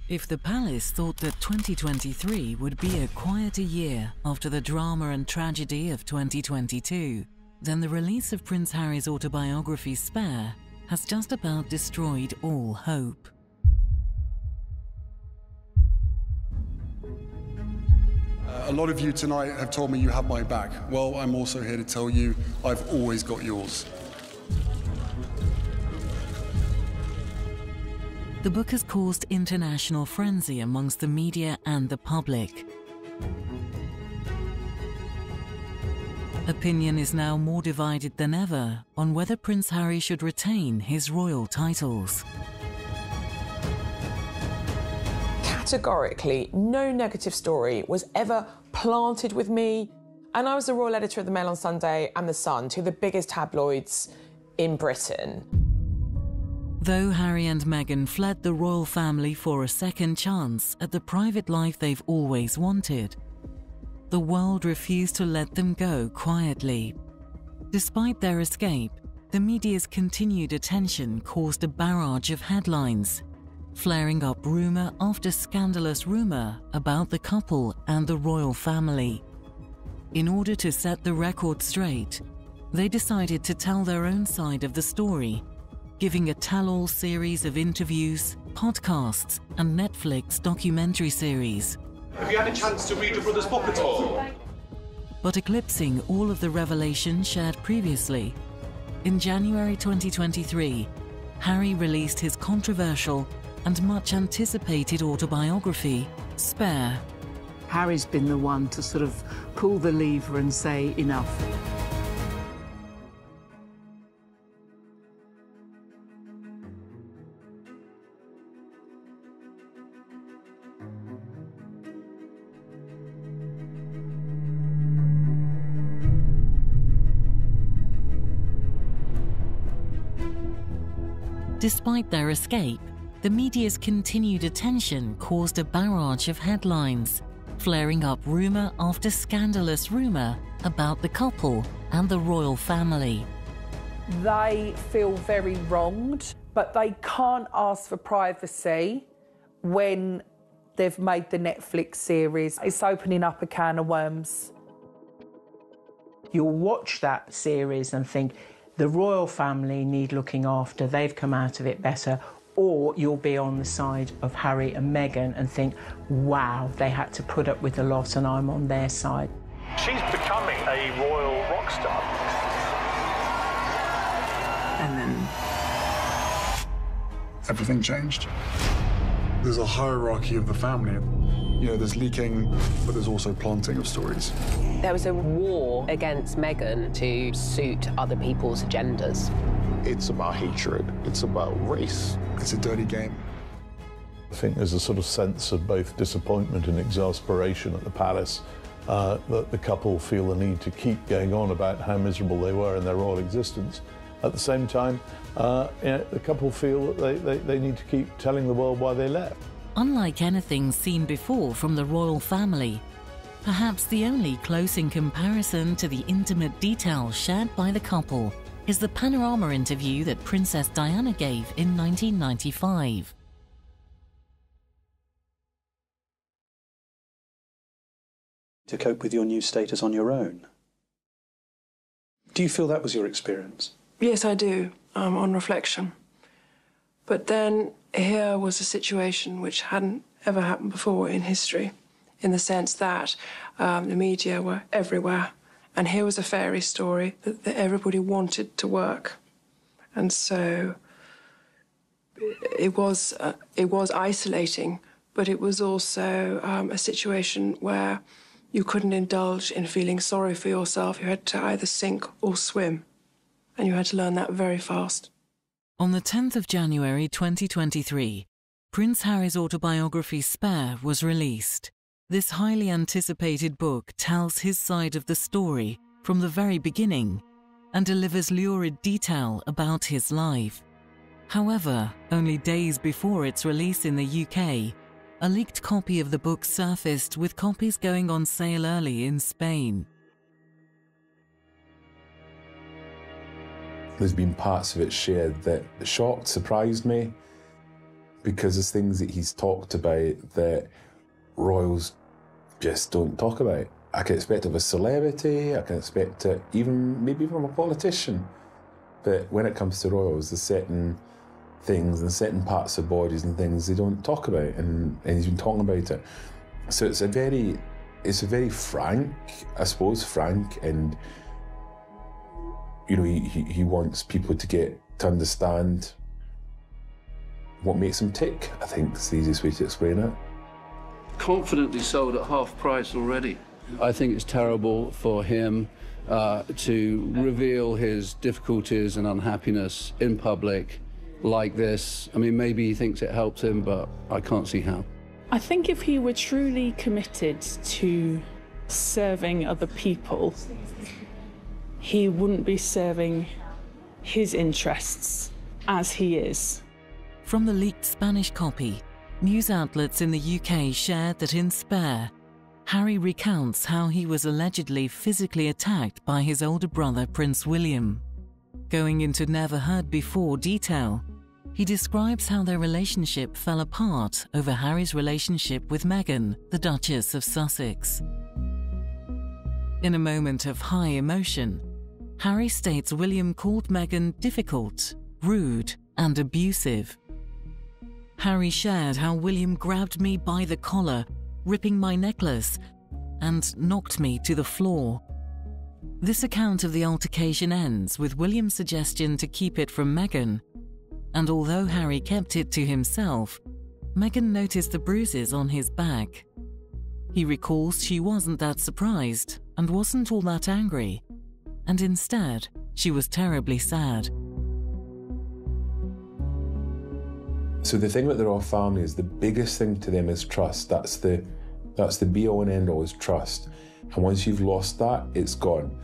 If the palace thought that 2023 would be a quieter year after the drama and tragedy of 2022, then the release of Prince Harry's autobiography Spare has just about destroyed all hope. A lot of you tonight have told me you have my back. Well, I'm also here to tell you I've always got yours. The book has caused international frenzy amongst the media and the public. Opinion is now more divided than ever on whether Prince Harry should retain his royal titles. Categorically, no negative story was ever planted with me. And I was the royal editor of the Mail on Sunday and The Sun, two of the biggest tabloids in Britain. Though Harry and Meghan fled the royal family for a second chance at the private life they've always wanted, the world refused to let them go quietly. Despite their escape, the media's continued attention caused a barrage of headlines, flaring up rumour after scandalous rumour about the couple and the royal family. In order to set the record straight, they decided to tell their own side of the story, giving a tell-all series of interviews, podcasts, and Netflix documentary series. Have you had a chance to read your brother's book at all? But eclipsing all of the revelations shared previously, in January 2023, Harry released his controversial and much anticipated autobiography, Spare. Harry's been the one to sort of pull the lever and say enough. Despite their escape, the media's continued attention caused a barrage of headlines, flaring up rumour after scandalous rumour about the couple and the royal family. They feel very wronged, but they can't ask for privacy when they've made the Netflix series. It's opening up a can of worms. You'll watch that series and think, the royal family need looking after, they've come out of it better. Or you'll be on the side of Harry and Meghan and think, wow, they had to put up with a lot and I'm on their side. She's becoming a royal rock star. And then Everything changed. There's a hierarchy of the family. You know, there's leaking, but there's also planting of stories. There was a war against Meghan to suit other people's agendas. It's about hatred. It's about race. It's a dirty game. I think there's a sort of sense of both disappointment and exasperation at the palace that the couple feel the need to keep going on about how miserable they were in their royal existence. At the same time, the couple feel that they need to keep telling the world why they left. Unlike anything seen before from the royal family, perhaps the only close in comparison to the intimate details shared by the couple is the panorama interview that Princess Diana gave in 1995. To cope with your new status on your own. Do you feel that was your experience? Yes, I do, on reflection. But then here was a situation which hadn't ever happened before in history, in the sense that the media were everywhere. And here was a fairy story that everybody wanted to work. And so it was isolating, but it was also a situation where you couldn't indulge in feeling sorry for yourself. You had to either sink or swim. And you had to learn that very fast. On the 10th of January 2023, Prince Harry's autobiography Spare was released. This highly anticipated book tells his side of the story from the very beginning and delivers lurid detail about his life. However, only days before its release in the UK, a leaked copy of the book surfaced with copies going on sale early in Spain. There's been parts of it shared that shocked, surprised me, because there's things that he's talked about that royals just don't talk about. I can expect it of a celebrity, I can expect it maybe from a politician. But when it comes to royals, there's certain things and certain parts of bodies and things they don't talk about, and he's been talking about it. So it's a very frank, I suppose, and he wants people to understand what makes him tick, I think is the easiest way to explain it. Confidently sold at half price already. I think it's terrible for him to reveal his difficulties and unhappiness in public like this. I mean, maybe he thinks it helps him, but I can't see how. I think if he were truly committed to serving other people, he wouldn't be serving his interests as he is. From the leaked Spanish copy, news outlets in the UK shared that in Spare, Harry recounts how he was allegedly physically attacked by his older brother, Prince William. Going into never-heard-before detail, he describes how their relationship fell apart over Harry's relationship with Meghan, the Duchess of Sussex. In a moment of high emotion, Harry states William called Meghan difficult, rude, and abusive. Harry shared how William grabbed me by the collar, ripping my necklace, and knocked me to the floor. This account of the altercation ends with William's suggestion to keep it from Meghan, and although Harry kept it to himself, Meghan noticed the bruises on his back. He recalls she wasn't that surprised and wasn't all that angry, and instead, she was terribly sad. So the thing with the royal family is the biggest thing to them is trust. That's the be-all and end-all is trust. And once you've lost that, it's gone.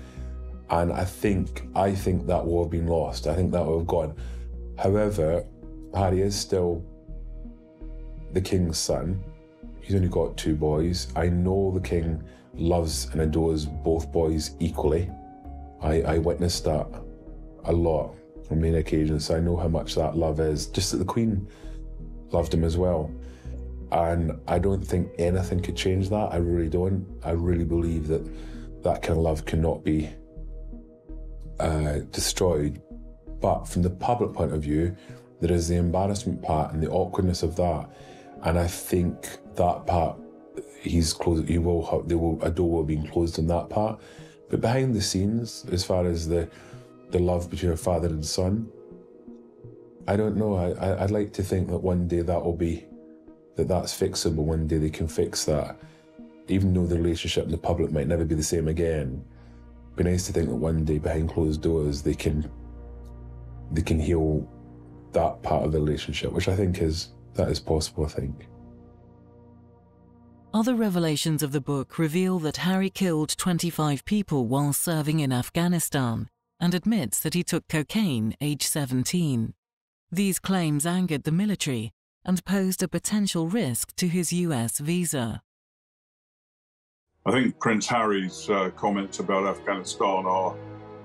And I think that will have been lost. I think that will have gone. However, Harry is still the king's son. He's only got 2 boys. I know the king loves and adores both boys equally. I witnessed that a lot on many occasions, so I know how much that love is. Just that the Queen loved him as well. And I don't think anything could change that. I really don't. I really believe that that kind of love cannot be destroyed. But from the public point of view, there is the embarrassment part and the awkwardness of that. And I think that part, a door will be closed on that part. But behind the scenes, as far as the love between a father and son, I don't know. I'd like to think that one day that's fixable. One day they can fix that. Even though the relationship in the public might never be the same again, it'd be nice to think that one day behind closed doors they can heal that part of the relationship, which I think is possible, I think. Other revelations of the book reveal that Harry killed 25 people while serving in Afghanistan and admits that he took cocaine aged 17. These claims angered the military and posed a potential risk to his US visa. I think Prince Harry's comments about Afghanistan are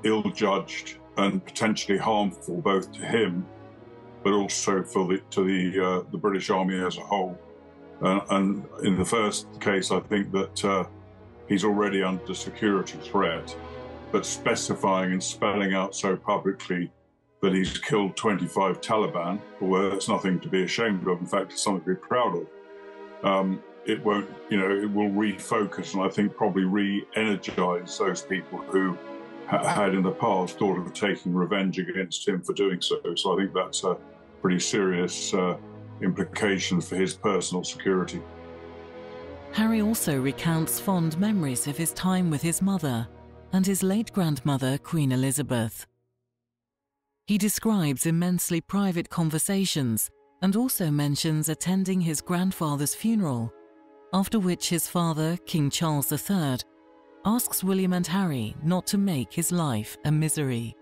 ill-judged and potentially harmful both to him but also to the British Army as a whole. And in the first case, I think that he's already under security threat, but specifying and spelling out so publicly that he's killed 25 Taliban, well, that's nothing to be ashamed of. In fact, it's something to be proud of. It will refocus and I think probably re-energize those people who had in the past thought of taking revenge against him for doing so. So I think that's a pretty serious implication for his personal security. Harry also recounts fond memories of his time with his mother and his late grandmother, Queen Elizabeth. He describes immensely private conversations and also mentions attending his grandfather's funeral, after which his father, King Charles III, asks William and Harry not to make his life a misery.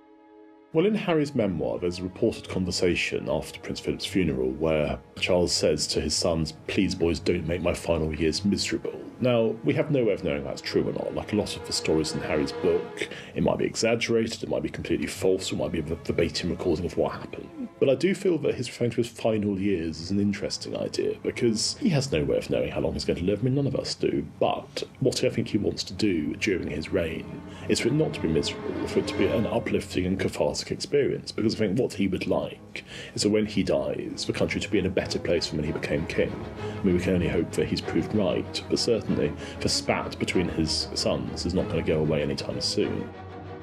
Well, in Harry's memoir, there's a reported conversation after Prince Philip's funeral where Charles says to his sons, "Please, boys, don't make my final years miserable." Now, we have no way of knowing that's true or not. Like a lot of the stories in Harry's book, it might be exaggerated, it might be completely false, or it might be a verbatim recording of what happened. But I do feel that his referring to his final years is an interesting idea, because he has no way of knowing how long he's going to live. I mean, none of us do. But what I think he wants to do during his reign is for it not to be miserable, for it to be an uplifting and cathartic experience. Because I think what he would like is that when he dies, the country to be in a better place than when he became king. I mean, we can only hope that he's proved right, but certainly the spat between his sons is not going to go away anytime soon.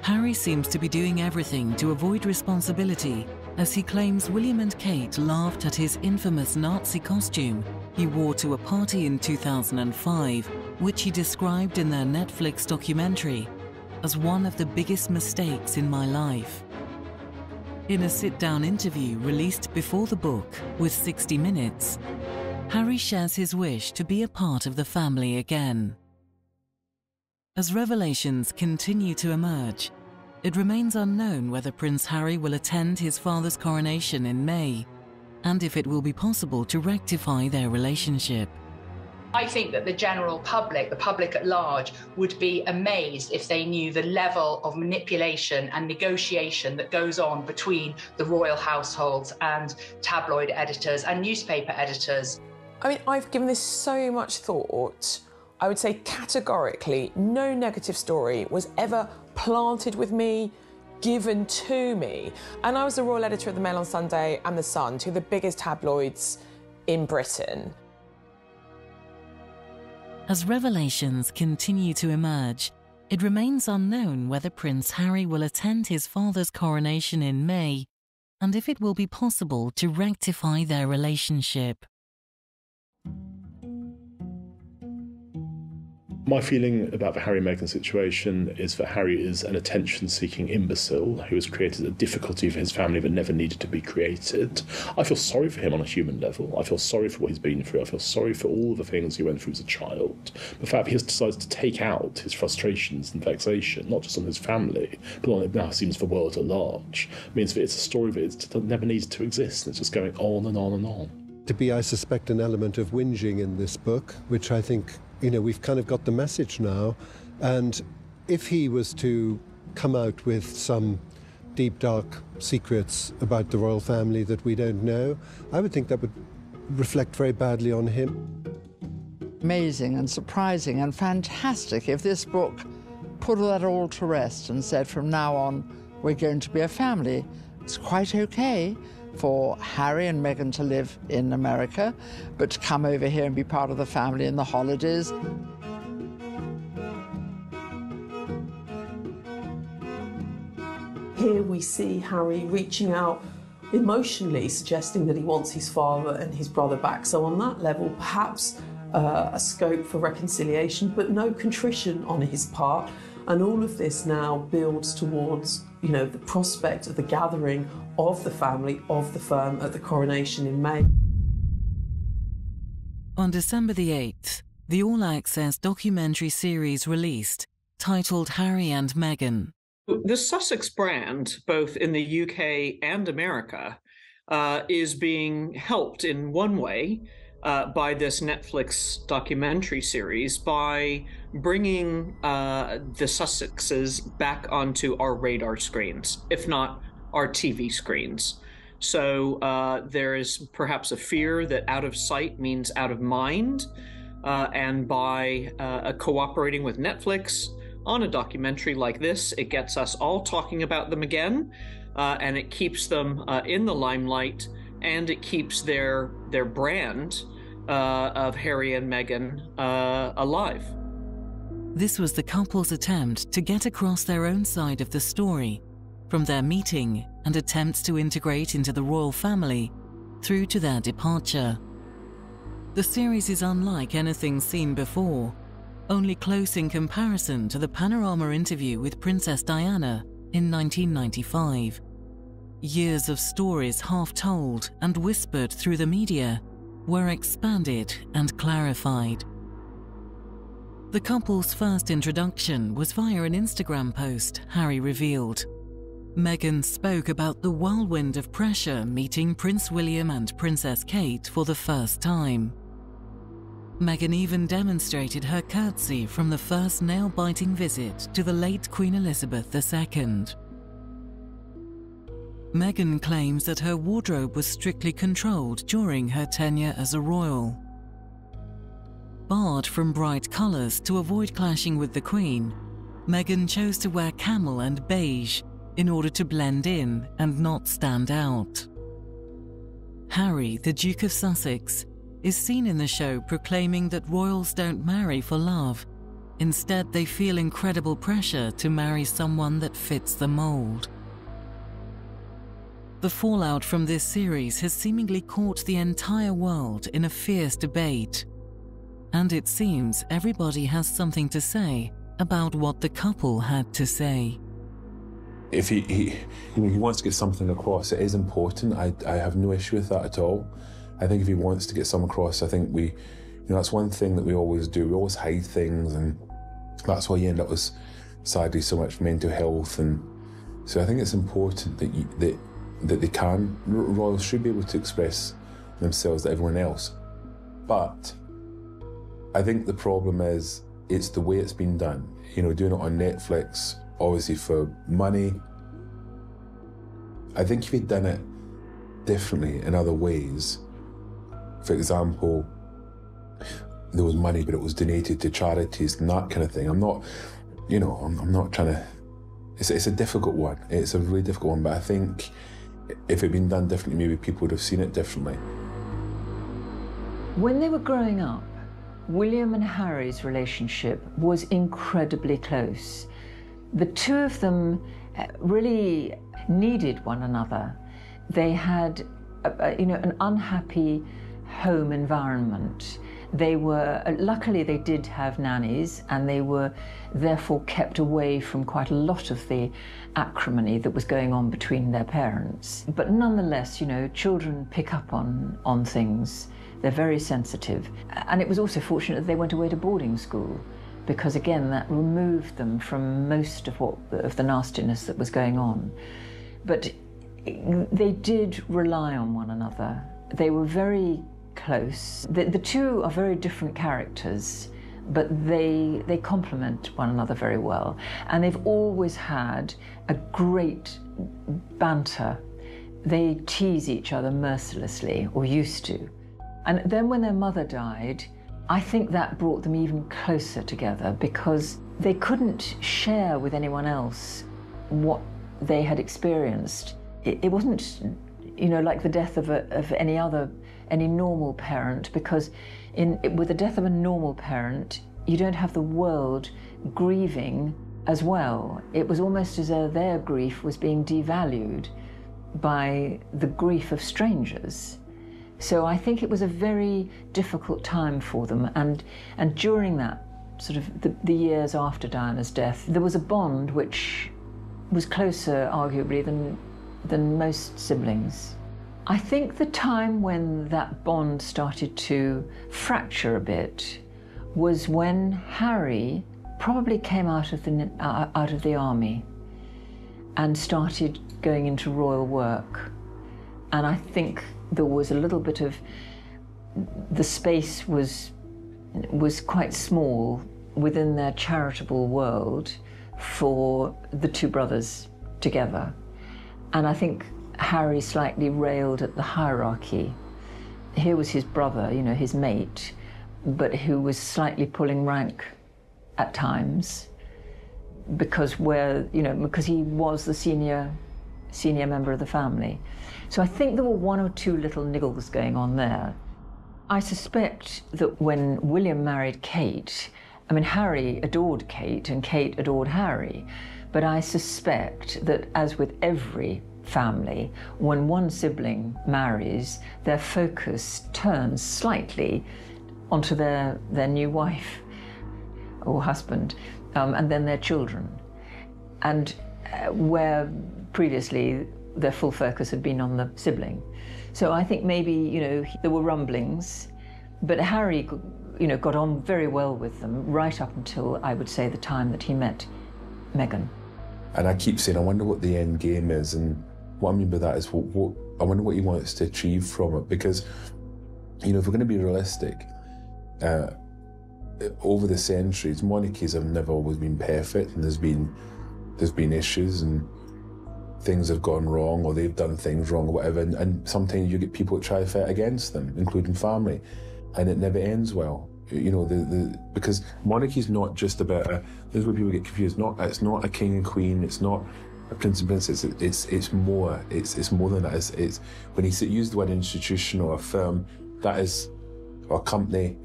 Harry seems to be doing everything to avoid responsibility, as he claims William and Kate laughed at his infamous Nazi costume he wore to a party in 2005, which he described in their Netflix documentary as one of the biggest mistakes in my life. In a sit-down interview released before the book with 60 Minutes, Harry shares his wish to be a part of the family again. As revelations continue to emerge, it remains unknown whether Prince Harry will attend his father's coronation in May, and if it will be possible to rectify their relationship. I think that the general public, the public at large, would be amazed if they knew the level of manipulation and negotiation that goes on between the royal households and tabloid editors and newspaper editors. I mean, I've given this so much thought. I would say categorically no negative story was ever planted with me, given to me. And I was the royal editor of the Mail on Sunday and the Sun, two of the biggest tabloids in Britain. As revelations continue to emerge, it remains unknown whether Prince Harry will attend his father's coronation in May, and if it will be possible to rectify their relationship. My feeling about the Harry and Meghan situation is that Harry is an attention-seeking imbecile who has created a difficulty for his family that never needed to be created. I feel sorry for him on a human level. I feel sorry for what he's been through. I feel sorry for all the things he went through as a child. The fact that he has decided to take out his frustrations and vexation, not just on his family, but on it now seems the world at large, means that it's a story that never needed to exist, and it's just going on and on and on. To be, I suspect, an element of whinging in this book, which I think, you know, we've kind of got the message now. And if he was to come out with some deep, dark secrets about the royal family that we don't know, I would think that would reflect very badly on him. Amazing and surprising and fantastic if this book put that all to rest and said from now on we're going to be a family. It's quite okay for Harry and Meghan to live in America, but to come over here and be part of the family in the holidays. Here we see Harry reaching out emotionally, suggesting that he wants his father and his brother back. So on that level, perhaps a scope for reconciliation, but no contrition on his part. And all of this now builds towards, you know, the prospect of the gathering of the family, of the firm at the coronation in May. On December the 8th, the all-access documentary series released, titled Harry and Meghan. The Sussex brand, both in the UK and America, is being helped in one way by this Netflix documentary series by bringing the Sussexes back onto our radar screens, if not our TV screens. So there is perhaps a fear that out of sight means out of mind, and by cooperating with Netflix on a documentary like this, it gets us all talking about them again, and it keeps them in the limelight, and it keeps their brand of Harry and Meghan alive. This was the couple's attempt to get across their own side of the story, from their meeting and attempts to integrate into the royal family, through to their departure. The series is unlike anything seen before, only close in comparison to the Panorama interview with Princess Diana in 1995. Years of stories half told and whispered through the media were expanded and clarified. The couple's first introduction was via an Instagram post, Harry revealed. Meghan spoke about the whirlwind of pressure meeting Prince William and Princess Kate for the first time. Meghan even demonstrated her curtsy from the first nail-biting visit to the late Queen Elizabeth II. Meghan claims that her wardrobe was strictly controlled during her tenure as a royal. Barred from bright colours to avoid clashing with the Queen, Meghan chose to wear camel and beige in order to blend in and not stand out. Harry, the Duke of Sussex, is seen in the show proclaiming that royals don't marry for love. Instead, they feel incredible pressure to marry someone that fits the mould. The fallout from this series has seemingly caught the entire world in a fierce debate. And it seems everybody has something to say about what the couple had to say. If he wants to get something across, it is important. I have no issue with that at all. I think if he wants to get something across, I think that's one thing that we always do. We always hide things, and that's why you end up with, sadly, so much mental health. And so I think it's important that they can. Royals should be able to express themselves to everyone else. But I think the problem is it's the way it's been done. Doing it on Netflix, obviously for money. I think if he'd done it differently in other ways, for example, there was money, but it was donated to charities and that kind of thing. I'm not trying to. It's a difficult one. It's a really difficult one. But I think if it had been done differently, maybe people would have seen it differently. When they were growing up, William and Harry's relationship was incredibly close. The two of them really needed one another. They had, an unhappy home environment. They were, luckily they did have nannies, and they were therefore kept away from quite a lot of the acrimony that was going on between their parents. But nonetheless, children pick up on things. They're very sensitive. And it was also fortunate that they went away to boarding school, because again, that removed them from most of the nastiness that was going on. But they did rely on one another. They were very close. The two are very different characters, but they complement one another very well. And they've always had a great banter. They tease each other mercilessly, or used to. And then when their mother died, I think that brought them even closer together, because they couldn't share with anyone else what they had experienced. It wasn't, like the death of any normal parent, because with the death of a normal parent, you don't have the world grieving as well. It was almost as though their grief was being devalued by the grief of strangers. So I think it was a very difficult time for them, and during that sort of the years after Diana's death, there was a bond which was closer, arguably, than most siblings. I think the time when that bond started to fracture a bit was when Harry probably came out of the army and started going into royal work. And I think there was a little bit of, the space was quite small within their charitable world for the two brothers together. And I think Harry slightly railed at the hierarchy. Here was his brother, his mate, but who was slightly pulling rank at times because he was the senior member of the family. So I think there were one or two little niggles going on there. I suspect that when William married Kate, Harry adored Kate and Kate adored Harry, but I suspect that, as with every family, when one sibling marries, their focus turns slightly onto their new wife or husband, and then their children. And where previously their full focus had been on the sibling. So I think maybe, there were rumblings, but Harry, got on very well with them right up until, I would say, the time that he met Meghan. And I keep saying, I wonder what the end game is. And what I mean by that is, what I wonder what he wants to achieve from it. Because, you know, if we're going to be realistic, over the centuries, monarchies have never always been perfect, and there's been issues and things have gone wrong, or they've done things wrong, or whatever. And sometimes you get people that try to fight against them, including family, and it never ends well. You know, because monarchy is not just about this is where people get confused. It's not a king and queen. It's not a prince and princess. It's more. It's more than that. It's when he used the word institution or a firm, that is, or a company.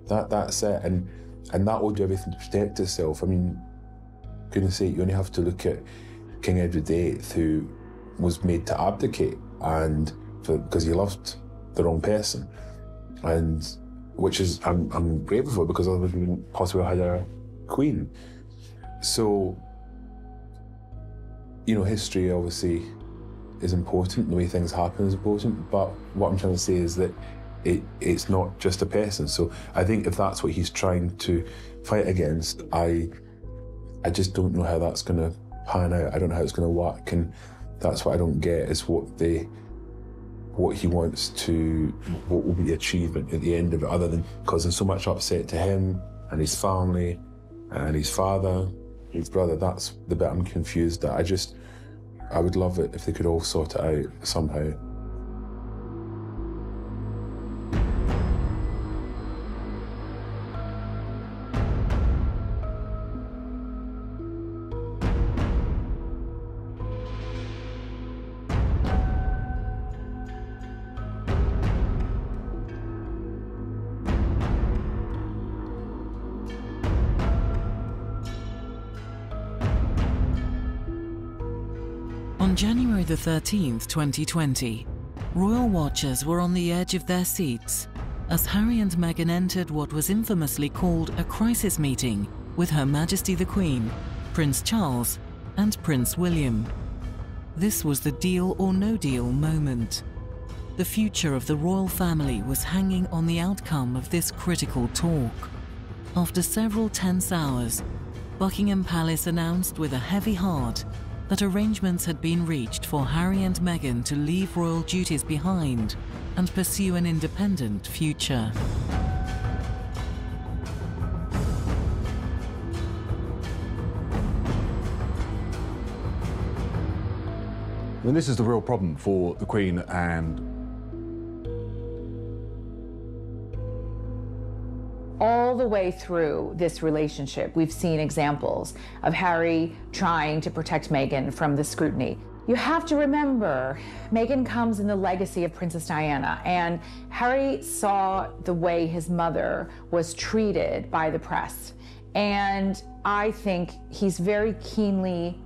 That's it, and that will do everything to protect itself. I mean, goodness sake, you only have to look at King Edward VIII, who was made to abdicate, and because he loved the wrong person, and which is I'm grateful for, because otherwise we wouldn't possibly have had a queen. So, you know, history obviously is important. The way things happen is important, but what I'm trying to say is that it's not just a person. So I think if that's what he's trying to fight against, I just don't know how that's going to pan out. I don't know how it's going to work, and that's what I don't get, is what he wants to, what will be the achievement at the end of it, other than causing so much upset to him and his family and his father, his brother. That's the bit I'm confused at. I would love it if they could all sort it out somehow. On January the 13th, 2020, royal watchers were on the edge of their seats as Harry and Meghan entered what was infamously called a crisis meeting with Her Majesty the Queen, Prince Charles, and Prince William. This was the deal or no deal moment. The future of the royal family was hanging on the outcome of this critical talk. After several tense hours, Buckingham Palace announced with a heavy heart that arrangements had been reached for Harry and Meghan to leave royal duties behind and pursue an independent future. I mean, this is the real problem for the Queen and all the way through this relationship, we've seen examples of Harry trying to protect Meghan from the scrutiny. You have to remember, Meghan comes in the legacy of Princess Diana, and Harry saw the way his mother was treated by the press. And I think he's very keenly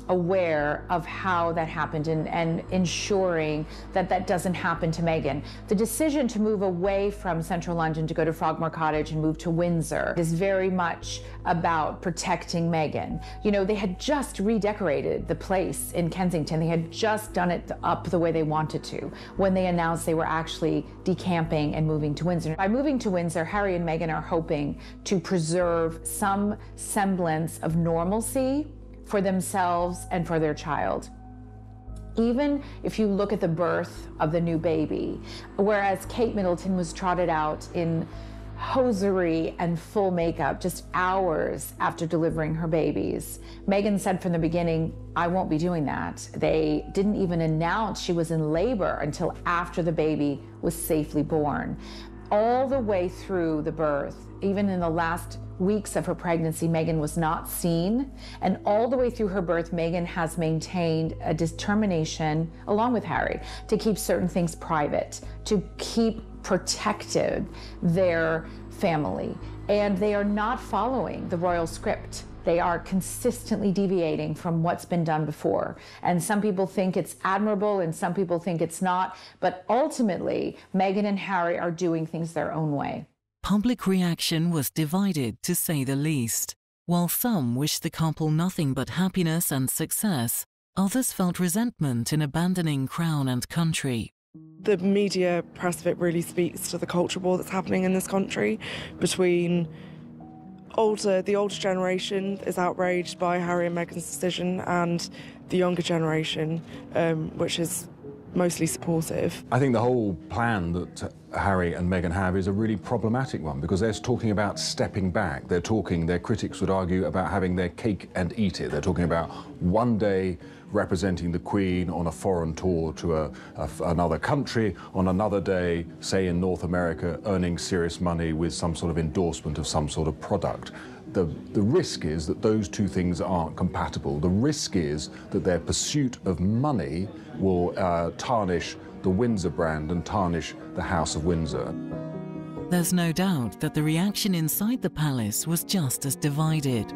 aware of how that happened and ensuring that that doesn't happen to Meghan. The decision to move away from central London to go to Frogmore Cottage and move to Windsor is very much about protecting Meghan. You know, they had just redecorated the place in Kensington. They had just done it up the way they wanted to when they announced they were actually decamping and moving to Windsor. By moving to Windsor, Harry and Meghan are hoping to preserve some semblance of normalcy for themselves and for their child. Even if you look at the birth of the new baby, whereas Kate Middleton was trotted out in hosiery and full makeup just hours after delivering her babies, Meghan said from the beginning, I won't be doing that. They didn't even announce she was in labor until after the baby was safely born. All the way through the birth, even in the last weeks of her pregnancy, Meghan was not seen. And all the way through her birth, Meghan has maintained a determination, along with Harry, to keep certain things private, to keep protected their family. And they are not following the royal script. They are consistently deviating from what's been done before. And some people think it's admirable and some people think it's not. But ultimately, Meghan and Harry are doing things their own way. Public reaction was divided, to say the least. While some wished the couple nothing but happiness and success, others felt resentment in abandoning crown and country. The media press of it really speaks to the culture war that's happening in this country between the older generation is outraged by Harry and Meghan's decision, and the younger generation, which is mostly supportive. I think the whole plan that Harry and Meghan have is a really problematic one, because they're talking about stepping back. Their critics would argue, about having their cake and eat it. They're talking about one day representing the Queen on a foreign tour to another country, on another day, say in North America, earning serious money with some sort of endorsement of some sort of product. The risk is that those two things aren't compatible. The risk is that their pursuit of money will tarnish the Windsor brand and tarnish the House of Windsor. There's no doubt that the reaction inside the palace was just as divided.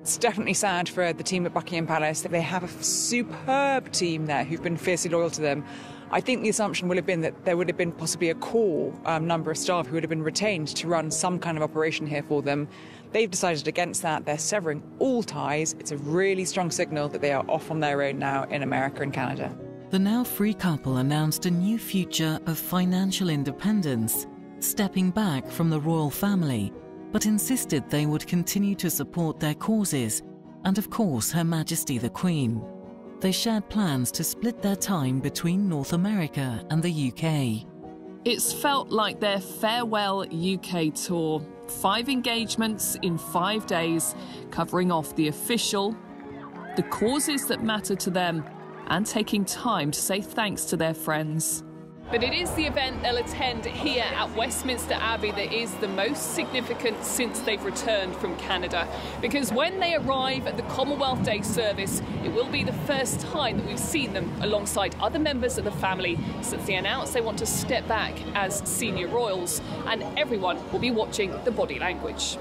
It's definitely sad for the team at Buckingham Palace that they have a superb team there who've been fiercely loyal to them. I think the assumption would have been that there would have been possibly a core number of staff who would have been retained to run some kind of operation here for them. They've decided against that. They're severing all ties. It's a really strong signal that they are off on their own now in America and Canada. The now free couple announced a new future of financial independence, stepping back from the royal family, but insisted they would continue to support their causes and, of course, Her Majesty the Queen. They shared plans to split their time between North America and the UK. It's felt like their farewell UK tour. 5 engagements in 5 days, covering off the official, the causes that matter to them, and taking time to say thanks to their friends. But it is the event they'll attend here at Westminster Abbey that is the most significant since they've returned from Canada. Because when they arrive at the Commonwealth Day service, it will be the first time that we've seen them alongside other members of the family since they announced they want to step back as senior royals, and everyone will be watching the body language.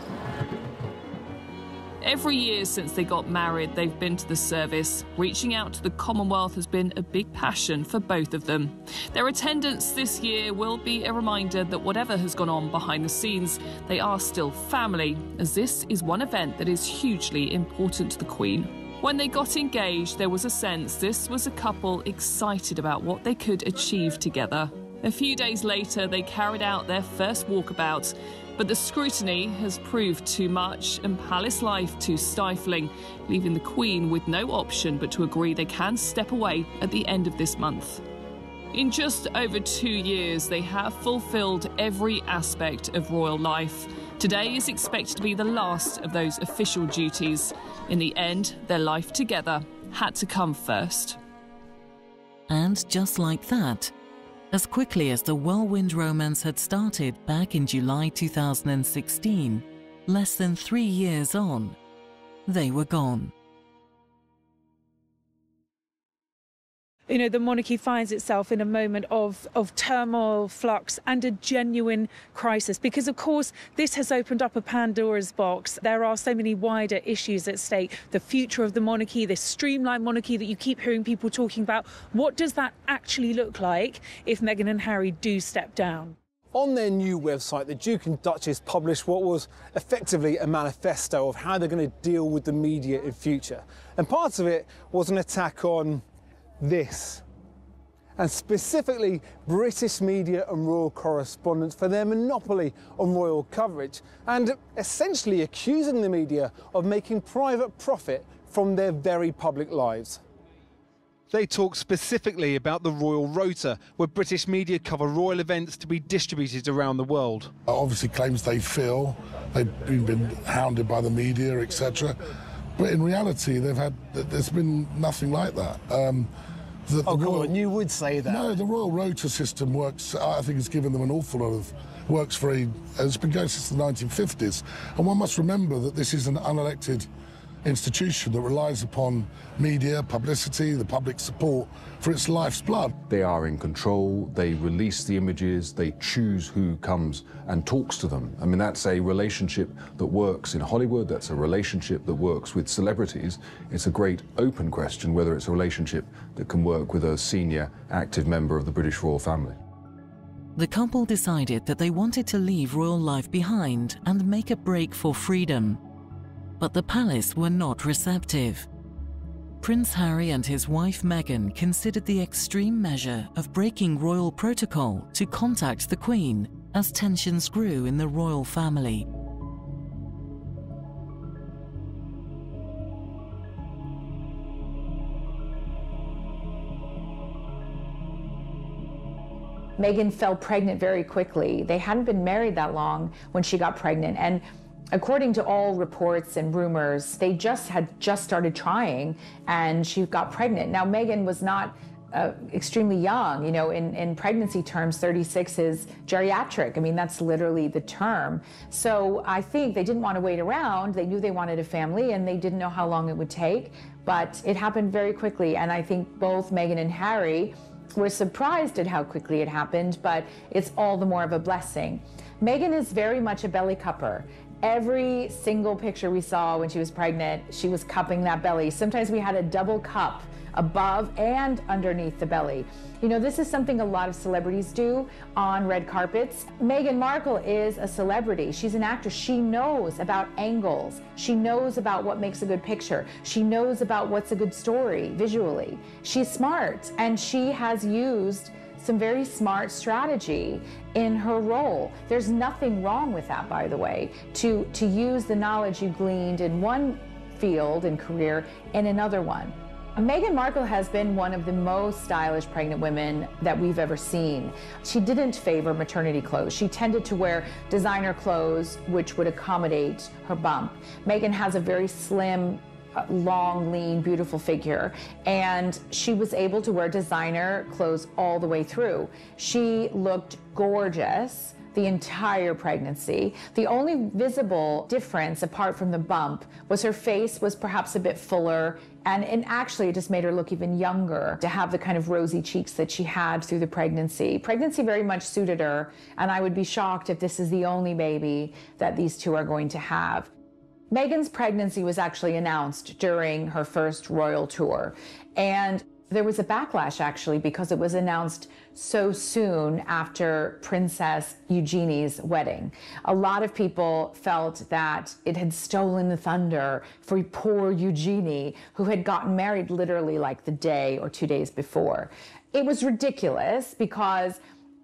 Every year since they got married, they've been to the service. Reaching out to the Commonwealth has been a big passion for both of them. Their attendance this year will be a reminder that whatever has gone on behind the scenes, they are still family, as this is one event that is hugely important to the Queen. When they got engaged, there was a sense this was a couple excited about what they could achieve together. A few days later, they carried out their first walkabout, but the scrutiny has proved too much and palace life too stifling, leaving the Queen with no option but to agree they can step away at the end of this month. In just over 2 years, they have fulfilled every aspect of royal life. Today is expected to be the last of those official duties. In the end, their life together had to come first. And just like that, as quickly as the whirlwind romance had started back in July 2016, less than 3 years on, they were gone. You know, the monarchy finds itself in a moment of turmoil, flux and a genuine crisis because, of course, this has opened up a Pandora's box. There are so many wider issues at stake. The future of the monarchy, this streamlined monarchy that you keep hearing people talking about. What does that actually look like if Meghan and Harry do step down? On their new website, the Duke and Duchess published what was effectively a manifesto of how they're going to deal with the media in future. And part of it was an attack on this, and specifically British media and royal correspondents for their monopoly on royal coverage, and essentially accusing the media of making private profit from their very public lives. They talk specifically about the Royal Rota, where British media cover royal events to be distributed around the world. Obviously claims they feel they've been hounded by the media, etc. But in reality, there's been nothing like that. Come on, you would say that. No, the Royal Rota system works. I think it's given them an awful lot of works for it's been going since the 1950s. And one must remember that this is an unelected institution that relies upon media, publicity, the public support for its life's blood. They are in control, they release the images, they choose who comes and talks to them. I mean, that's a relationship that works in Hollywood, that's a relationship that works with celebrities. It's a great open question whether it's a relationship that can work with a senior, active member of the British royal family. The couple decided that they wanted to leave royal life behind and make a break for freedom. But the palace were not receptive. Prince Harry and his wife Meghan considered the extreme measure of breaking royal protocol to contact the Queen as tensions grew in the royal family. Meghan fell pregnant very quickly. They hadn't been married that long when she got pregnant. And according to all reports and rumors, they had just started trying and she got pregnant. Now, Meghan was not extremely young. You know, in pregnancy terms, 36 is geriatric. I mean, that's literally the term. So I think they didn't want to wait around. They knew they wanted a family and they didn't know how long it would take, but it happened very quickly. And I think both Meghan and Harry were surprised at how quickly it happened, but it's all the more of a blessing. Meghan is very much a belly cupper. Every single picture we saw when she was pregnant, she was cupping that belly. Sometimes we had a double cup above and underneath the belly. You know, this is something a lot of celebrities do on red carpets. Meghan Markle is a celebrity. She's an actress. She knows about angles. She knows about what makes a good picture. She knows about what's a good story visually. She's smart, and she has used some very smart strategy in her role. There's nothing wrong with that, by the way, to use the knowledge you gleaned in one field and career in another one. Meghan Markle has been one of the most stylish pregnant women that we've ever seen. She didn't favor maternity clothes. She tended to wear designer clothes which would accommodate her bump. Meghan has a very slim, long, lean, beautiful figure, and she was able to wear designer clothes all the way through. She looked gorgeous the entire pregnancy. The only visible difference apart from the bump was her face was perhaps a bit fuller, and actually it just made her look even younger to have the kind of rosy cheeks that she had through the pregnancy. Pregnancy very much suited her, and I would be shocked if this is the only baby that these two are going to have. Meghan's pregnancy was actually announced during her first royal tour, and there was a backlash actually because it was announced so soon after Princess Eugenie's wedding. A lot of people felt that it had stolen the thunder for poor Eugenie, who had gotten married literally like the day or 2 days before. It was ridiculous because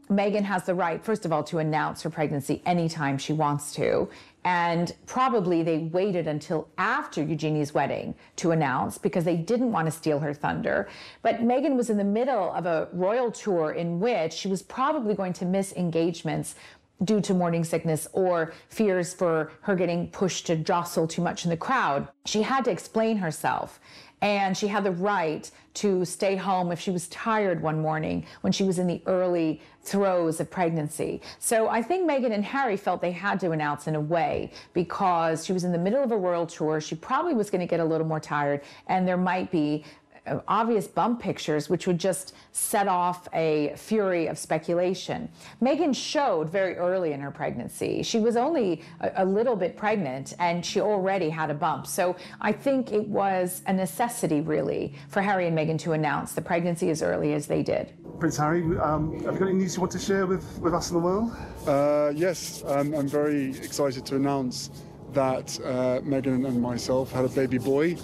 Meghan has the right, first of all, to announce her pregnancy anytime she wants to. And probably they waited until after Eugenie's wedding to announce because they didn't want to steal her thunder. But Meghan was in the middle of a royal tour in which she was probably going to miss engagements due to morning sickness or fears for her getting pushed to jostle too much in the crowd. She had to explain herself. And she had the right to stay home if she was tired one morning when she was in the early throes of pregnancy. So I think Meghan and Harry felt they had to announce in a way because she was in the middle of a royal tour. She probably was going to get a little more tired, and there might be obvious bump pictures which would just set off a fury of speculation. Meghan showed very early in her pregnancy. She was only a little bit pregnant and she already had a bump. So I think it was a necessity really for Harry and Meghan to announce the pregnancy as early as they did. Prince Harry, have you got any news you want to share with us and the world? Yes, I'm very excited to announce that Meghan and myself had a baby boy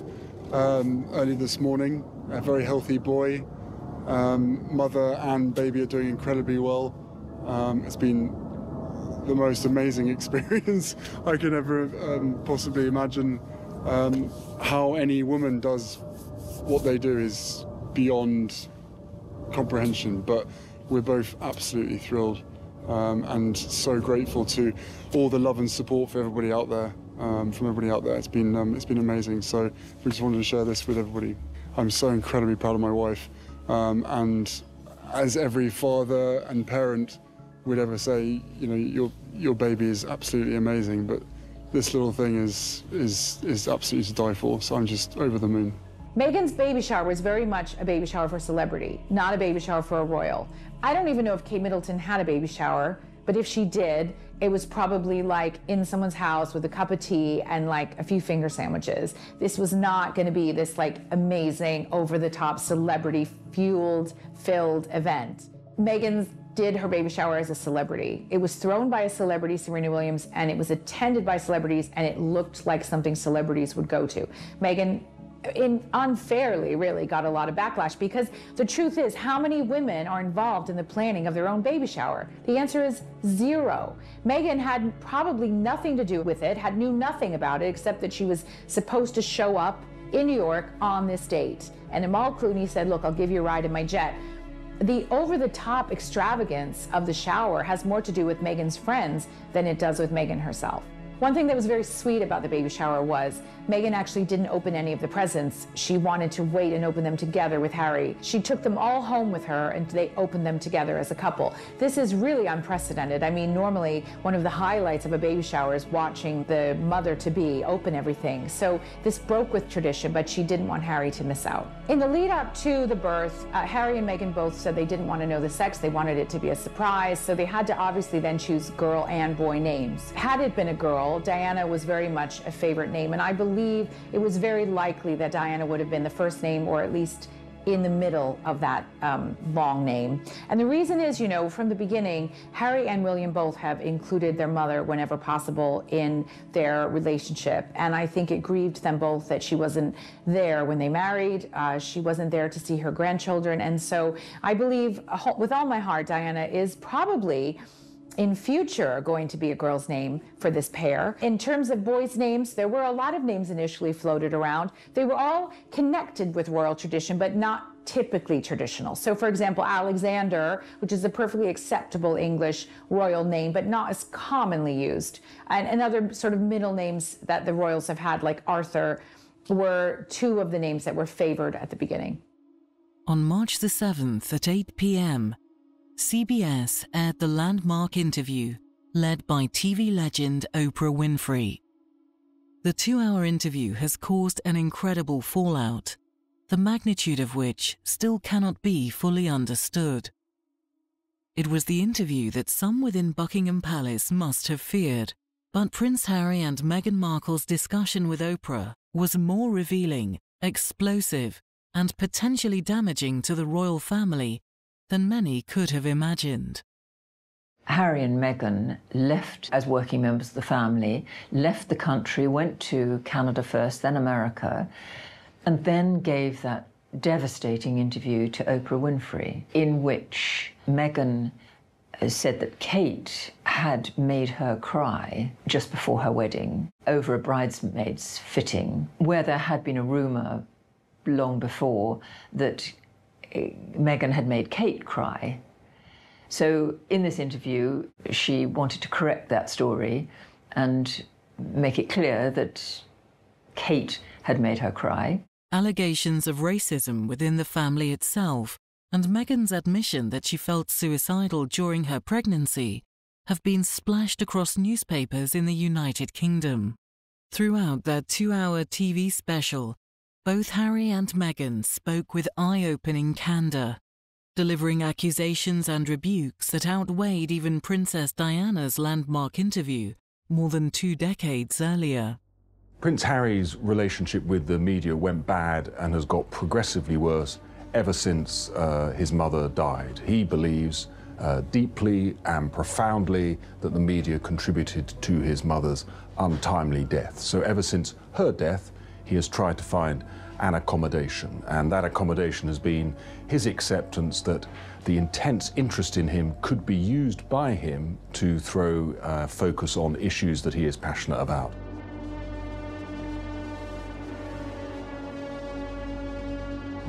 early this morning. A very healthy boy. Mother and baby are doing incredibly well. It's been the most amazing experience I could ever possibly imagine. How any woman does what they do is beyond comprehension, but we're both absolutely thrilled and so grateful to all the love and support for everybody out there. From everybody out there, it's been amazing. So we just wanted to share this with everybody. I'm so incredibly proud of my wife, and as every father and parent would ever say, you know, your baby is absolutely amazing, but this little thing is absolutely to die for. So I'm just over the moon. Meghan's baby shower was very much a baby shower for a celebrity, not a baby shower for a royal. I don't even know if Kate Middleton had a baby shower, but if she did, it was probably like in someone's house with a cup of tea and like a few finger sandwiches. This was not going to be this like amazing, over-the-top, celebrity-filled event. Meghan did her baby shower as a celebrity. It was thrown by a celebrity, Serena Williams, and it was attended by celebrities, and it looked like something celebrities would go to. Meghan unfairly really got a lot of backlash, because the truth is, how many women are involved in the planning of their own baby shower? The answer is 0. Meghan had probably nothing to do with it, knew nothing about it, except that she was supposed to show up in New York on this date. And Amal Clooney said, look, I'll give you a ride in my jet. The over-the-top extravagance of the shower has more to do with Meghan's friends than it does with Meghan herself. One thing that was very sweet about the baby shower was Meghan actually didn't open any of the presents. She wanted to wait and open them together with Harry. She took them all home with her and they opened them together as a couple. This is really unprecedented. I mean, normally one of the highlights of a baby shower is watching the mother-to-be open everything. So this broke with tradition, but she didn't want Harry to miss out. In the lead up to the birth, Harry and Meghan both said they didn't want to know the sex. They wanted it to be a surprise. So they had to obviously then choose girl and boy names. Had it been a girl, Diana was very much a favorite name, and I believe it was very likely that Diana would have been the first name, or at least in the middle of that long name. And the reason is, you know, from the beginning, Harry and William both have included their mother whenever possible in their relationship. And I think it grieved them both that she wasn't there when they married. She wasn't there to see her grandchildren. And so I believe with all my heart, Diana is probably in future going to be a girl's name for this pair. In terms of boys' names, there were a lot of names initially floated around. They were all connected with royal tradition, but not typically traditional. So for example, Alexander, which is a perfectly acceptable English royal name, but not as commonly used. And other sort of middle names that the royals have had, like Arthur, were 2 of the names that were favored at the beginning. On March the 7th at 8 p.m, CBS aired the landmark interview led by TV legend Oprah Winfrey. The 2-hour interview has caused an incredible fallout, the magnitude of which still cannot be fully understood. It was the interview that some within Buckingham Palace must have feared, but Prince Harry and Meghan Markle's discussion with Oprah was more revealing, explosive, and potentially damaging to the royal family than many could have imagined. Harry and Meghan left as working members of the family, left the country, went to Canada first, then America, and then gave that devastating interview to Oprah Winfrey, in which Meghan said that Kate had made her cry just before her wedding over a bridesmaid's fitting, where there had been a rumour long before that Meghan had made Kate cry. So in this interview, she wanted to correct that story and make it clear that Kate had made her cry. Allegations of racism within the family itself and Meghan's admission that she felt suicidal during her pregnancy have been splashed across newspapers in the United Kingdom. Throughout that 2-hour TV special, both Harry and Meghan spoke with eye-opening candour, delivering accusations and rebukes that outweighed even Princess Diana's landmark interview more than 2 decades earlier. Prince Harry's relationship with the media went bad and has got progressively worse ever since his mother died. He believes deeply and profoundly that the media contributed to his mother's untimely death. So ever since her death, he has tried to find an accommodation, and that accommodation has been his acceptance that the intense interest in him could be used by him to throw focus on issues that he is passionate about.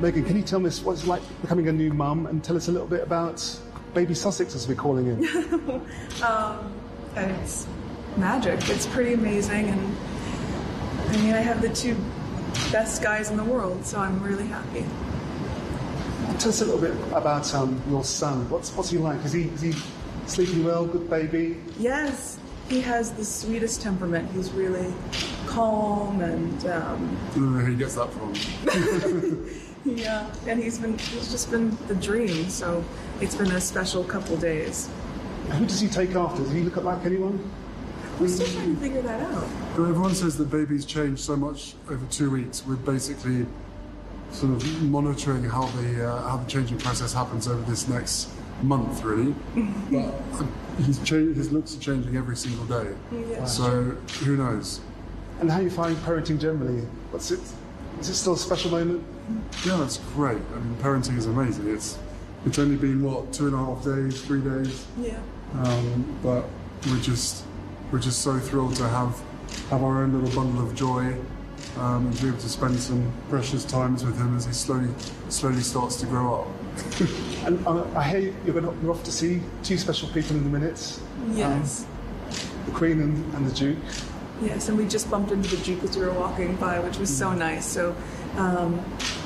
Meghan, can you tell us what it's like becoming a new mum, and tell us a little bit about baby Sussex, as we're calling him? It's magic. It's pretty amazing, and I mean, I have the 2 best guys in the world, so I'm really happy. Tell us a little bit about your son. What's he like? Is he sleeping well? Good baby? Yes, he has the sweetest temperament. He's really calm and. I don't know who he gets that from. Yeah, and he's just been the dream. So it's been a special couple days. Who does he take after? Does he look like anyone? We're still trying to figure that out. But everyone says that babies change so much over 2 weeks. We're basically sort of monitoring how the changing process happens over this next month, really. But his looks are changing every single day. Yeah. So who knows? And how you find parenting generally? What's it Is it still a special moment? Yeah, it's great. I mean, parenting is amazing. It's only been, what, 2.5 days, 3 days? Yeah. But we're just so thrilled to have our own little bundle of joy, and be able to spend some precious times with him as he slowly starts to grow up. And I hear you're off to see two special people in a minute. Yes. The Queen and the Duke. Yes, and we just bumped into the Duke as we were walking by, which was so nice. So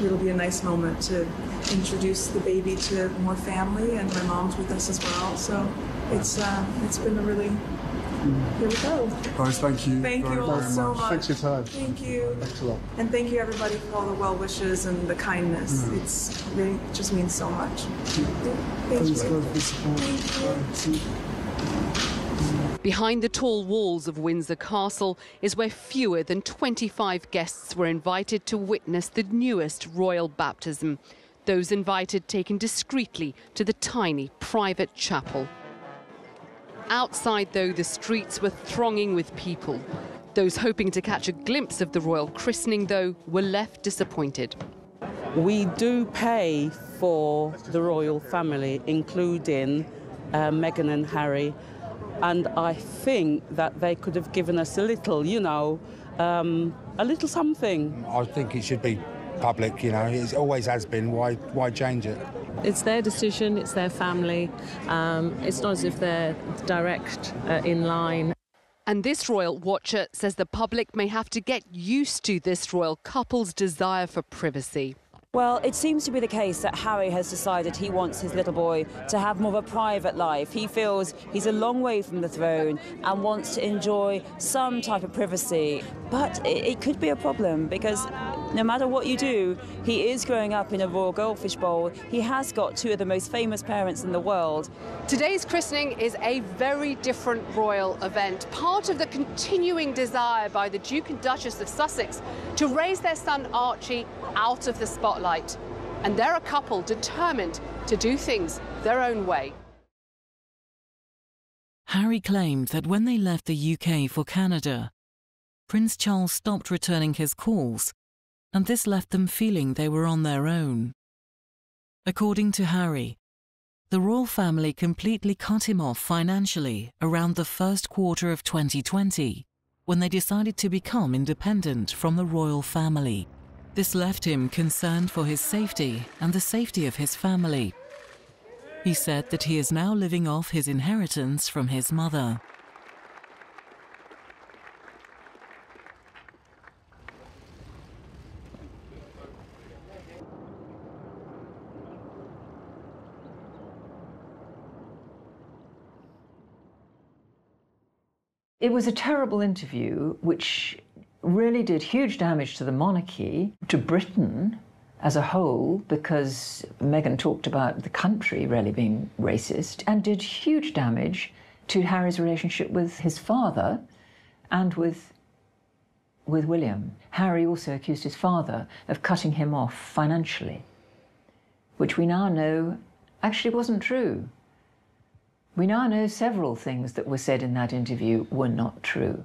it'll be a nice moment to introduce the baby to more family, and my mom's with us as well. So it's been a really... Here we go. Guys, thank you. Thank you all so much. Thanks for your time. Thank you. Thanks a lot. And thank you everybody for all the well wishes and the kindness. It really just means so much. Thank you. Behind the tall walls of Windsor Castle is where fewer than 25 guests were invited to witness the newest royal baptism. Those invited taken discreetly to the tiny private chapel. Outside, though, the streets were thronging with people. Those hoping to catch a glimpse of the royal christening, though, were left disappointed. We do pay for the royal family, including Meghan and Harry, and I think that they could have given us a little, a little something. I think it should be public, it always has been. Why change it? It's their decision, it's their family. It's not as if they're direct in line. And this royal watcher says the public may have to get used to this royal couple's desire for privacy. Well, it seems to be the case that Harry has decided he wants his little boy to have more of a private life. He feels he's a long way from the throne and wants to enjoy some type of privacy. But it could be a problem because no matter what you do, he is growing up in a royal goldfish bowl. He has got two of the most famous parents in the world. Today's christening is a very different royal event, part of the continuing desire by the Duke and Duchess of Sussex to raise their son Archie out of the spotlight. And they're a couple determined to do things their own way. Harry claimed that when they left the UK for Canada, Prince Charles stopped returning his calls, and this left them feeling they were on their own. According to Harry, the royal family completely cut him off financially around the first quarter of 2020, when they decided to become independent from the royal family. This left him concerned for his safety and the safety of his family. He said that he is now living off his inheritance from his mother. It was a terrible interview, which really did huge damage to the monarchy, to Britain as a whole, because Meghan talked about the country really being racist, and did huge damage to Harry's relationship with his father and with William. Harry also accused his father of cutting him off financially, which we now know actually wasn't true. We now know several things that were said in that interview were not true.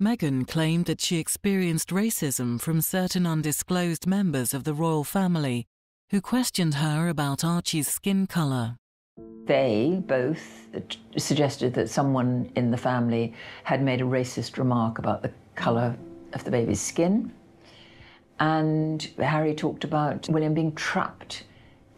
Meghan claimed that she experienced racism from certain undisclosed members of the royal family who questioned her about Archie's skin colour. They both suggested that someone in the family had made a racist remark about the colour of the baby's skin. And Harry talked about William being trapped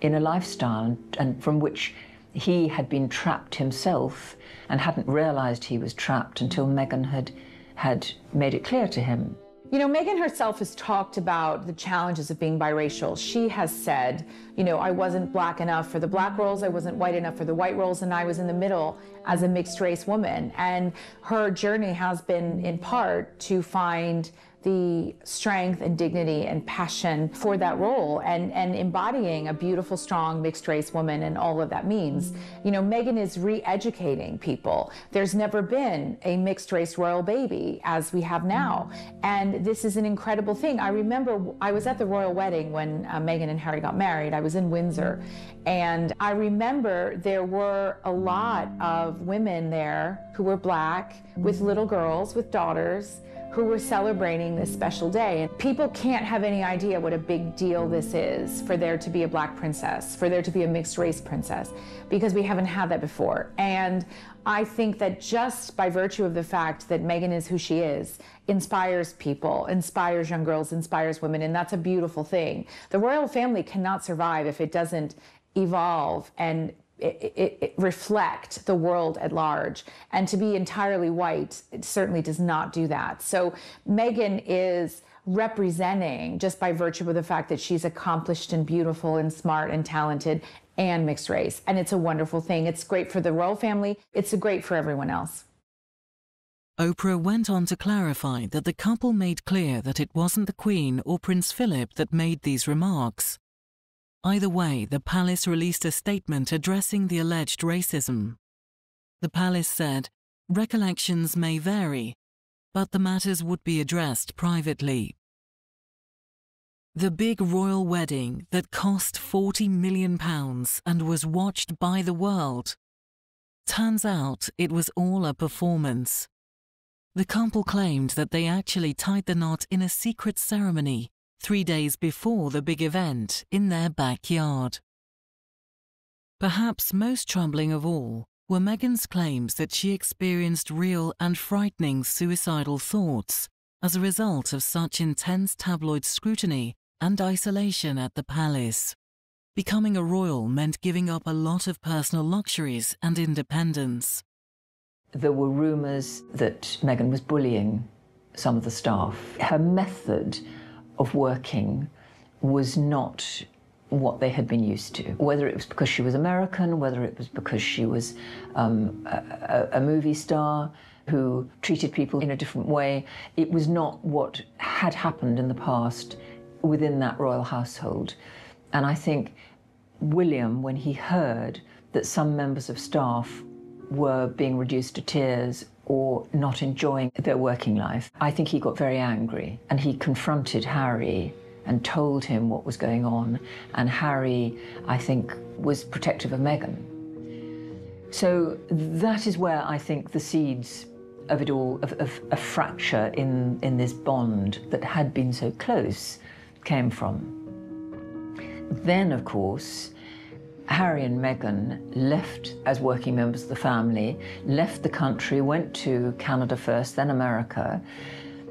in a lifestyle and from which he had been trapped himself and hadn't realised he was trapped until Meghan had made it clear to him. You know, Meghan herself has talked about the challenges of being biracial. She has said, I wasn't black enough for the black roles, I wasn't white enough for the white roles, and I was in the middle as a mixed race woman. And her journey has been, in part, to find the strength and dignity and passion for that role and embodying a beautiful, strong, mixed-race woman and all of that means. Meghan is re-educating people. There's never been a mixed-race royal baby as we have now. And this is an incredible thing. I remember I was at the royal wedding when Meghan and Harry got married. I was in Windsor. And I remember there were a lot of women there who were black, with little girls, with daughters, who were celebrating celebrating this special day. And people can't have any idea what a big deal this is for there to be a black princess, for there to be a mixed race princess, because we haven't had that before. And I think that just by virtue of the fact that Meghan is who she is, inspires people, inspires young girls, inspires women, and that's a beautiful thing. The royal family cannot survive if it doesn't evolve and it reflect the world at large. And to be entirely white, it certainly does not do that. So Meghan is representing, just by virtue of the fact that she's accomplished and beautiful and smart and talented and mixed race. And it's a wonderful thing. It's great for the royal family. It's great for everyone else. Oprah went on to clarify that the couple made clear that it wasn't the Queen or Prince Philip that made these remarks. Either way, the palace released a statement addressing the alleged racism. The palace said, recollections may vary, but the matters would be addressed privately. The big royal wedding that cost £40 million and was watched by the world. Turns out it was all a performance. The couple claimed that they actually tied the knot in a secret ceremony 3 days before the big event in their backyard. Perhaps most troubling of all were Meghan's claims that she experienced real and frightening suicidal thoughts as a result of such intense tabloid scrutiny and isolation at the palace. Becoming a royal meant giving up a lot of personal luxuries and independence. There were rumours that Meghan was bullying some of the staff. Her method of working was not what they had been used to. Whether it was because she was American, whether it was because she was a movie star who treated people in a different way, it was not what had happened in the past within that royal household. And I think William, when he heard that some members of staff were being reduced to tears or not enjoying their working life, I think he got very angry, and he confronted Harry and told him what was going on, and Harry, I think, was protective of Meghan. So that is where I think the seeds of it all, of a fracture in this bond that had been so close, came from. Then, of course, Harry and Meghan left as working members of the family, left the country, went to Canada first, then America,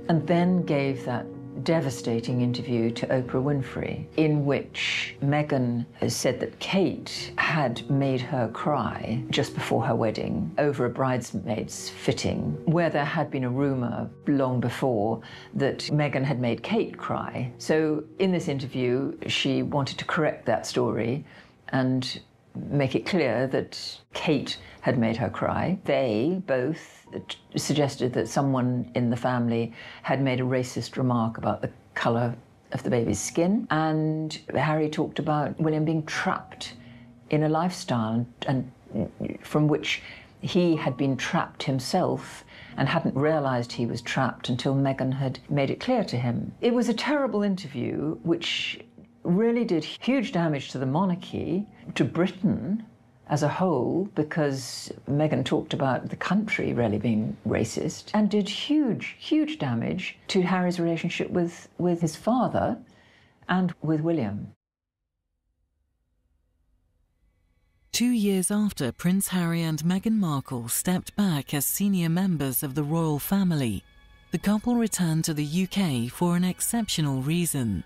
and then gave that devastating interview to Oprah Winfrey, in which Meghan said that Kate had made her cry just before her wedding over a bridesmaid's fitting, where there had been a rumour long before that Meghan had made Kate cry. So in this interview, she wanted to correct that story and make it clear that Kate had made her cry. They both suggested that someone in the family had made a racist remark about the colour of the baby's skin. And Harry talked about William being trapped in a lifestyle and from which he had been trapped himself and hadn't realised he was trapped until Meghan had made it clear to him. It was a terrible interview which really did huge damage to the monarchy, to Britain as a whole, because Meghan talked about the country really being racist, and did huge, huge damage to Harry's relationship with his father and with William. 2 years after Prince Harry and Meghan Markle stepped back as senior members of the royal family, the couple returned to the UK for an exceptional reason.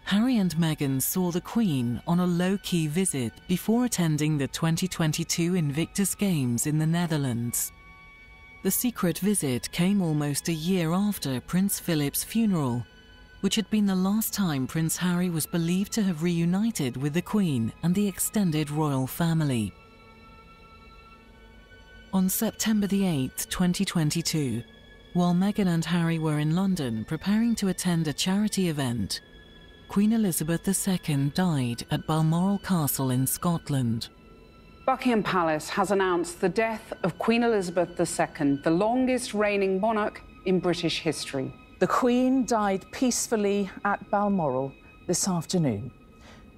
Harry and Meghan saw the Queen on a low-key visit before attending the 2022 Invictus Games in the Netherlands. The secret visit came almost a year after Prince Philip's funeral, which had been the last time Prince Harry was believed to have reunited with the Queen and the extended royal family. On September the 8th, 2022, while Meghan and Harry were in London preparing to attend a charity event, Queen Elizabeth II died at Balmoral Castle in Scotland. Buckingham Palace has announced the death of Queen Elizabeth II, the longest reigning monarch in British history. The Queen died peacefully at Balmoral this afternoon.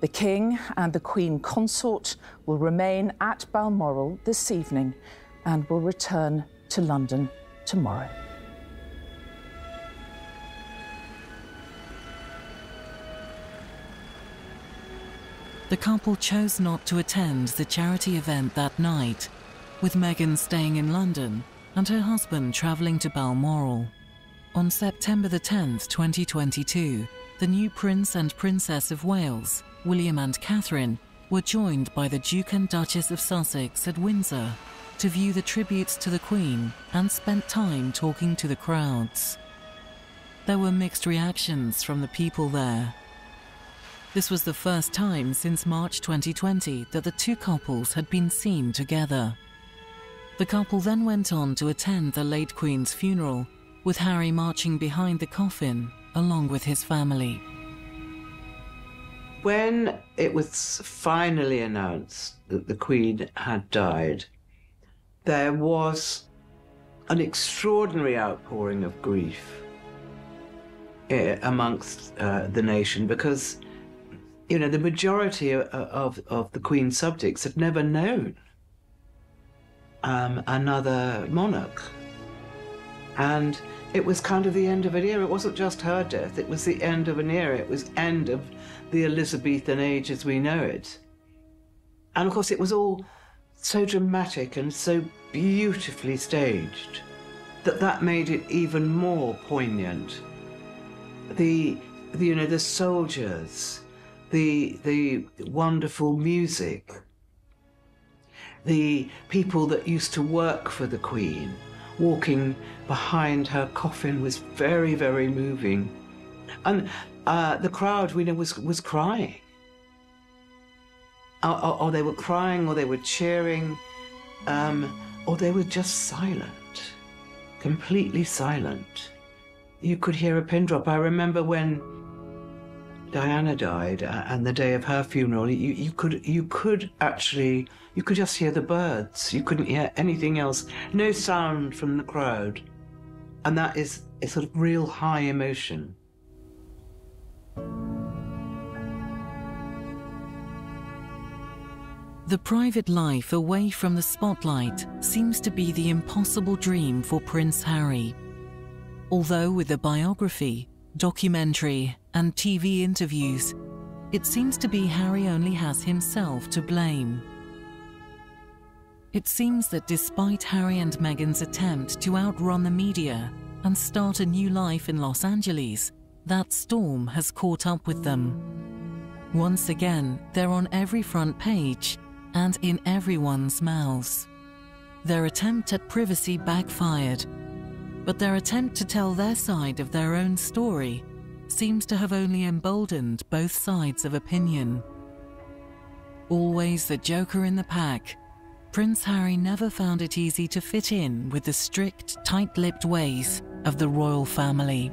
The King and the Queen Consort will remain at Balmoral this evening and will return to London tomorrow. The couple chose not to attend the charity event that night, with Meghan staying in London and her husband travelling to Balmoral. On September the 10th, 2022, the new Prince and Princess of Wales, William and Catherine, were joined by the Duke and Duchess of Sussex at Windsor to view the tributes to the Queen and spent time talking to the crowds. There were mixed reactions from the people there. This was the first time since March 2020 that the two couples had been seen together. The couple then went on to attend the late Queen's funeral, with Harry marching behind the coffin along with his family. When it was finally announced that the Queen had died, there was an extraordinary outpouring of grief amongst the nation, because, you know, the majority of the Queen's subjects had never known another monarch. And it was kind of the end of an era. It wasn't just her death, it was the end of an era. It was end of the Elizabethan age as we know it. And of course it was all so dramatic and so beautifully staged that made it even more poignant. The soldiers, the wonderful music, the people that used to work for the Queen walking behind her coffin was very, very moving. And the crowd, we know, was crying. Or they were crying, or they were cheering, or they were just silent, completely silent. You could hear a pin drop. I remember when Diana died and the day of her funeral, you could just hear the birds. You couldn't hear anything else. No sound from the crowd. And that is a sort of real high emotion. The private life away from the spotlight seems to be the impossible dream for Prince Harry. Although with a biography, documentary, and TV interviews, it seems to be Harry only has himself to blame. It seems that despite Harry and Meghan's attempt to outrun the media and start a new life in Los Angeles, that storm has caught up with them. Once again, they're on every front page and in everyone's mouths. Their attempt at privacy backfired, but their attempt to tell their side of their own story seems to have only emboldened both sides of opinion. Always the joker in the pack, Prince Harry never found it easy to fit in with the strict, tight-lipped ways of the royal family.